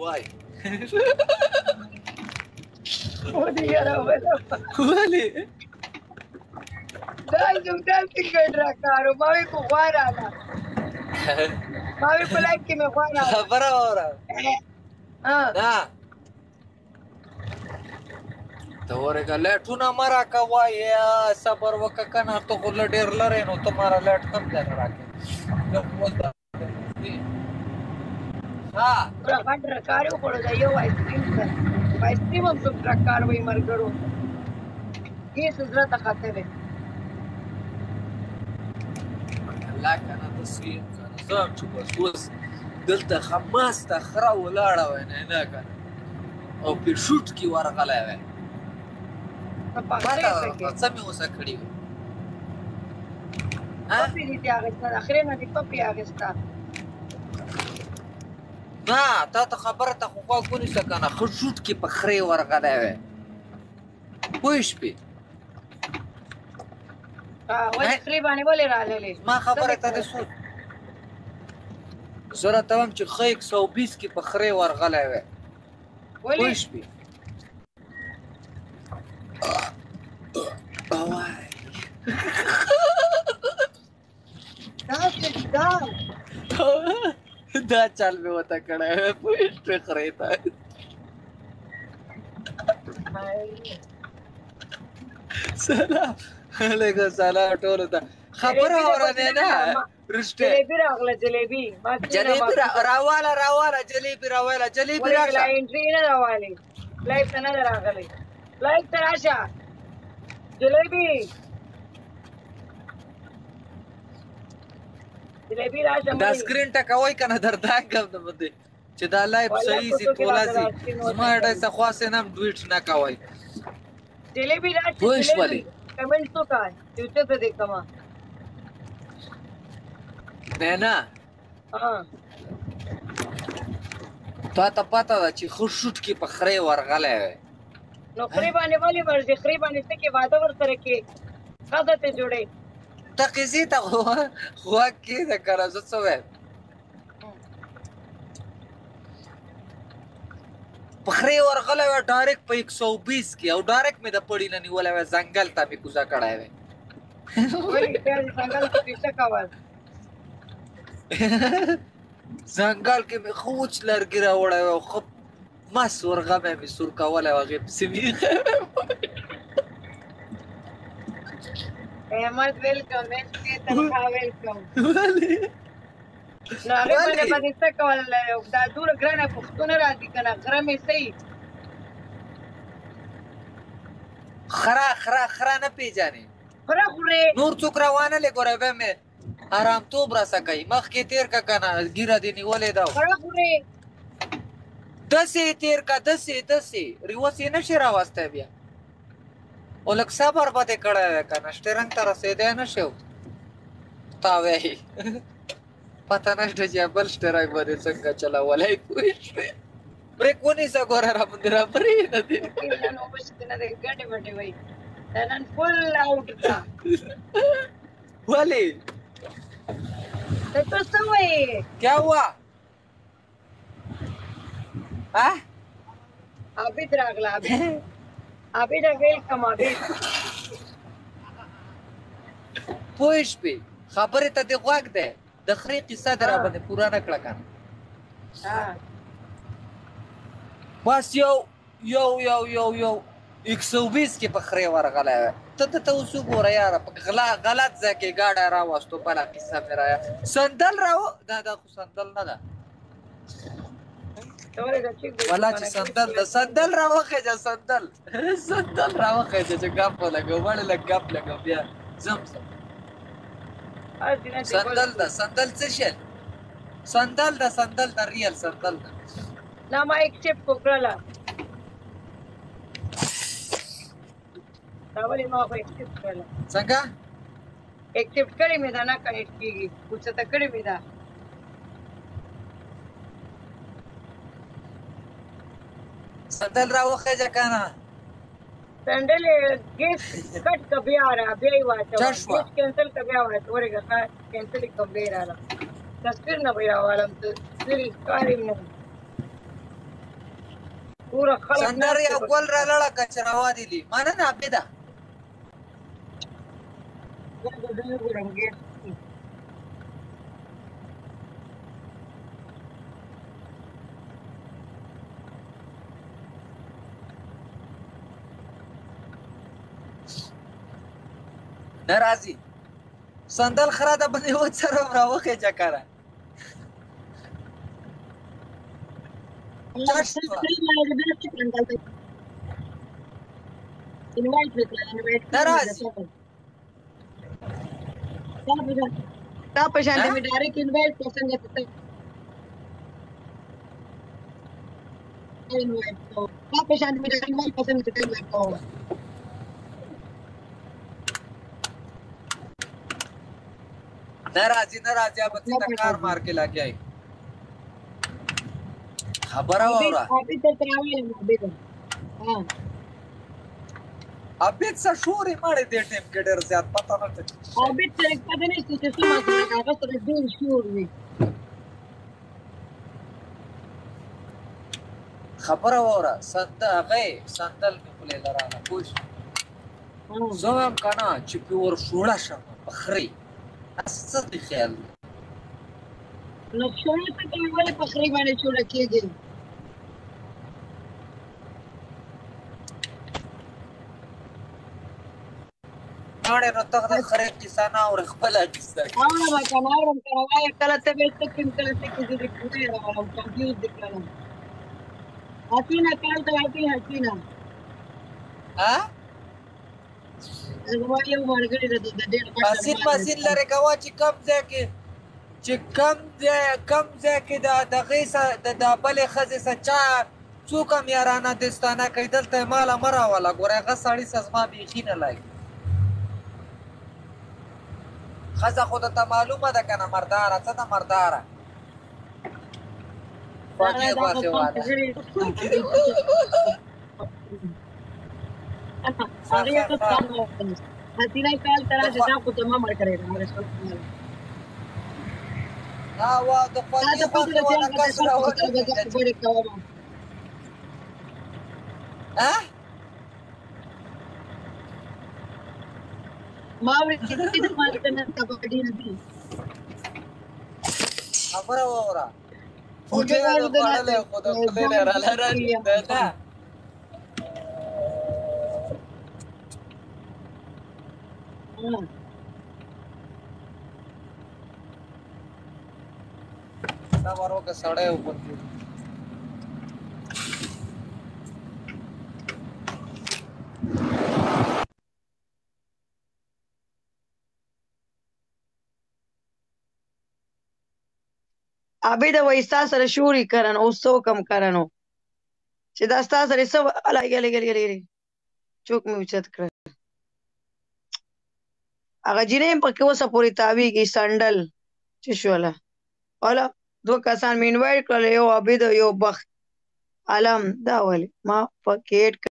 وای ودي يا ولا ولې دا زم داسې ګډرا کارو ما وی کو غواړه ما وی په لای کې مې غواړه خبره وره دا ته ورګه لټونه مرا کوي یا صبر وککنه ته خو ډیر لره نو تمہارا لټ کم ځای راکې ها را غډرا کارو کړو دا یو آیسکریم هم څوک کار وای مرګرو هیڅ زړه ته خاطر دی الله کنه تصویر کنه زم چې بس اوس دلته خماس ته خره ولاړه وای نه کنه او په شوټ کې ورغلی وای په هغه کې څه مې اوسه کړي وي پپی دې اغستا اخرې نه دې پپی اغستا نه تا ته خبره ته خو کوونی څه کنه خو شوټ کې په خره ورغلی وای پوه شپې ولې خرې باندې ولې راغلې ما خبره ته سود زره ته هم چې خې 120 کې په خره ورغلی وای پوه شپې وای دا چل مې وته کړی پوه شپې خرې ته سلام علیکم سلام ټولو ته خبره اورنه نه رښتیا جلیبی راغله جلیبی راواله جلیبی راواله راغله انټری نه راواله لایف نه راغله لایف ته راشه جلیبی راشه دا سکرین ټکوي کنه دردانګ د بده چې دا لایف صحیح سي تولازي زما ډای څه خاصه نام ډویټ نه کوي جلیبی راشه پوښ والی کمنټ تو کا یوټیوب ته دیکما نه تا ته پاته ده چې خو شوټ کې په خره ورغلی وای نو خرې باندې ولې ورځي خرې باندې څه کې واده ورسره کې خاصه ته جوړې ته قضیې ته خو کې ده کنه زه څه وایم په خرې ورغلی وای ډایرکټ په 120 کې او ډایرکټ مې د پړي نه نیولی وای ځنګل ته مې کوزه کړی وای ځنګل کې مې خوچ لرګي راوړی وای خو مس ورغمه مې سور کولی وای هغې پسې مې احمد ویلکم تنخوا ویلکم نو هغې باندې به دې څه کول دا دومره ګرانه پوښتنه راځي که نه غره مې صحیح خره نه پیژنې خره خورې نور څوک روانه لې ګوره بیا مې آرامتوب راسه کوي مخکې تېر که که نه ګیره دې نیولې ده خره خورې داسې تېر که داسې ریوس یې نشي راوستی بیا او لږ صبر به دې کړی وی که نه شټرنګ ته رسېدی نه شي تا وایي پته نشته چې بل شټرنګ به دې څنګه چلولی پوه شوې بریک ونیسه ګوره راباندې رابرېږده دې نن اوبشته نه دی ګټې وټې وایي دا نن فل آوټ ده ولې ته تو څه وایې کیا ہوا عابد راغله عابد ویلکم عابد پوه شوې خبرې ته دې غوږ دی د خرې قصه دې راباندې پوره نه کړه که نه بس یو 120 کې په خرې ورغلی وی ته اوس وګوره یاره په غلط ځای کې ګاډی راوستو بله قصه مې رایه سندل دا خو سندل نه ده والله چې سندل راوخېجه سندل راوخېجه چې ګپ ولګو وړې لږ ګپ لګو بیا زم سندل څه شی سندل ده ریل سندل ده نه ما ایکسپټ وکړله دا ولې ما خو ایکسپټ کړله څنګه ایکسپټ کړې مې ده نه کنیکټ کېږي اوچته کړې مې ده سندل راوخېجه که نه سندل گیس کٹ کا بیا رہا بیا ہی واچا گیس کینسل کا بیا واچا ورگا کینسل کا بیا رہا تصویر نہ بیا والا تصویر کاری نہ پوره خلک سندر یو ګل را لړه کچراوا دي دي مانه نه عبیده نه راځي سندل خرا د باندې و سره راوخه چکره تا په شان دې ډایرکټ انوایټ کو څنګه ته انوایټ کو تا په شان دې ډایرکټ انوایټ کو څنګه ته انوایټ کو ناراضي अब څنګه کار مار کې لاګي خبره وره ابي ته تراوي ابي ته ها ابي څه شوري ماړې دې ټیم کې ډېر زیات پتا نه ته ابي ته پته نه چې څه ما کوي هغه سره ډېر شور وي خبره وره سندل کې خپل لراله پوښ زوم کنه چې پور شوړه شم بخري څه دي خیال نو شوړه ته ولې بخري باندې شوړه کېږي نوړې نو ته د خره کیسه نه اور خپل کیسه ما کنارم کراوای کله ته به څه کله څه کې دې کوي راوړم کنفیوز دي کړم حسینه کال ته حسینه ها زما یو مرګري د ډېر حسین لره کوا چې کم ځای کې د غیسه د بلې ښځې سه چا څوک هم یارانه دستانه کوي دلته یې ماله مه راوله ګوره هغه سړي سه زما بیخي نه لګي ښځه خو درته معلومه ده که نه مرداره څه ده مرداره خوږې غوښې واله حسینه کال ترا جزا کو تمام مر کرے ہمارے سب نا وا د خوږې غوښې واله کس راوله ها ما ورته دې مال کنه کبډی ندی خبره وره فوټه د باندې خو د خپل رالاله ده دا ورو که سړی اوپر ابي دا وایستا سره شوري کرن او سو کم کرنو چې دا ستا سره سو لګي چوک مې اوچت کړ هغه جنې په کې اوسه پوری تاویږي سندل چې شوله اولا دو کسان مې انوایټ کړل یو عبید یو بخت علم دا ولې ما پکېټ